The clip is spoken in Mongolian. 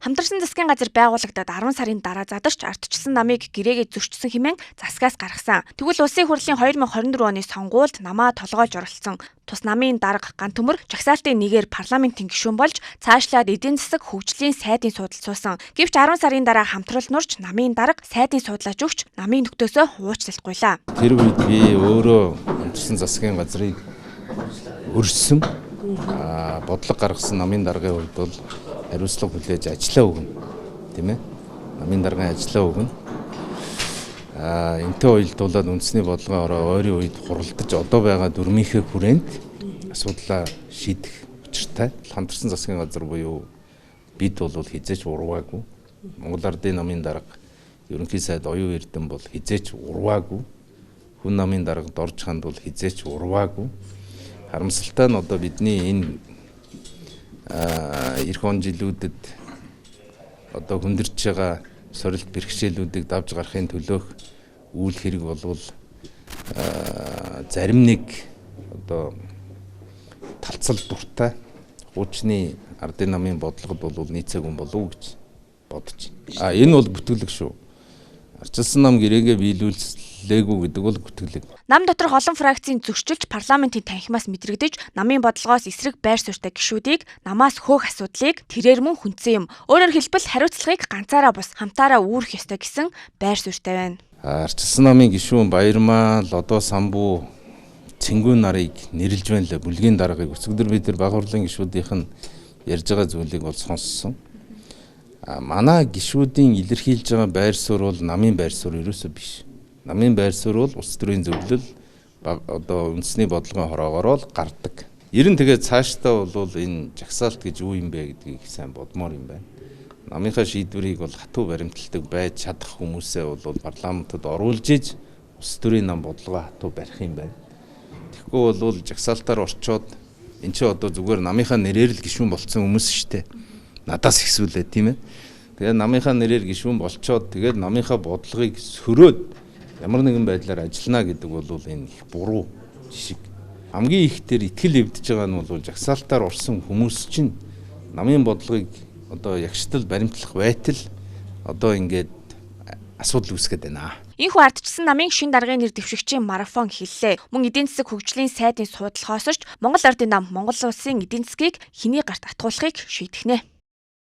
Хамтарсан засгийн газар байгуулагдаад 10 сарын дараа задарч ардчилсан намыг гэрээгээ зөрчсөн хэмээн засгаас гаргасан. Тэгвэл улсын хурлын 2024 оны сонгуульд намаа толгойлж оролцсон. Тус намын дарга Ган Төмөр жагсаалтын нэгээр парламентын гишүүн болж цаашлаад эдийн засаг хөгжлийн сайдын суудлал суусан. Гэвч 10 сарын дараа хамтрал нурч намын дарга сайдын суудлаач өгч намын нөтөөсөө уучлалтгуйлаа. Тэр үед би өөрөө хамтарсан засгийн газрыг өрссөн бодлого гаргасан намын даргын хувьд бол хариуцлага хүлээж ажиллаа өгнө, тийм ээ. Намын даргын ажиллаа өгнө. Энтэй уялдуулаад үндэсний бодлогоороо ойрын үед хуралдаж одоо байгаа дүрмийнхээ хүрээнд асуудлаа шийдэх учиртай. Хамтарсан засгийн газар буюу бид бол хизээч урваагүй. Монгол Ардын намын дарга ерөнхий сайд оюун эрдэм бол хизээч урваагүй. Хүн намын даргад орж ханд бол хизээч урваагүй. Харамсалтай нь одоо бидний энэ эх он жилүүдэд одоо хүндэрч байгаа сорилт бэрхшээлүүдийг давж гарахын төлөөх үйл хэрэг болвол зарим нэг одоо талцал дуртай хуучны Ардын намын бодлогод бол нийцээгүй болов уу гэж бодож байна. Энэ бол бүтгэлэг шүү. Ардчилсан нам гэрээгээ биелүүллээгүй гэдэг бол бүтгэлэг. Нам доторх олон фракцийн зөрчилж парламентын танхимаас мэдрэгдэж намын бодлогоос эсрэг байр суурьтай гишүүдийг намаас хөөх асуудлыг тэрээр мөн хүндсэн юм. Өөрөөр хэлбэл хариуцлагыг ганцаараа бус хамтаараа үүрэх ёстой гэсэн байр суурьтай байна. Ардчилсан намын гишүүн Баярмаа, Лодо Самбуу, Цэнгүүн нарыг нэрлж байна лээ. Бүлгийн даргаыг өсгөдөр бид нар баг хурлын гишүүдийнх нь ярьж байгаа зүйлийг бол сонссон. Манай гишүүдийн илэрхийлж байгаа байр суурь бол намын байр суурь ерөөсөө биш. Намын байр суурь бол улс төрийн зөвлөл одоо үндэсний бодлогын хороогоор л гардаг. Ер нь тэгээд цаашдаа бол энэ жагсаалт гэж юу юм бэ гэдгийг сайн бодмоор юм байна. Намынхаа шийдвэрийг бол хатуу баримталдаг байж чадах хүмүүсээ бол парламентод оруулж иж улс төрийн нам бодлогоо хатуу барих юм байна. Тэгэхгүй бол жагсаалтаар орчоод эн чинь одоо зүгээр намынхаа нэрээр л гишүүн болцсон хүмүүс шүү дээ. Надаас ихсүүлээ тийм ээ. Тэгээд намынхаа нэрээр гишүүн болчоод тэгээд намынхаа бодлогыг сөрөөд ямар нэгэн байдлаар ажиллана гэдэг бол энэ их буруу жишг. Хамгийн их тэр итгэл эвдэж байгаа нь бол жагсаалтаар орсон хүмүүс чинь намын бодлогыг одоо ягштал баримтлах байтал одоо ингээд асуудал үүсгээд байна. Энэхүү ардчилсан намын шин даргын нэр дэвшигчийн марафон эхэллээ. Мөн эдийн засаг хөгжлийн сайдын суудлахоос ч Монгол Ардын нам Монгол улсын эдийн засгийг хэний гарт атгуулахыг шийдэх нэ.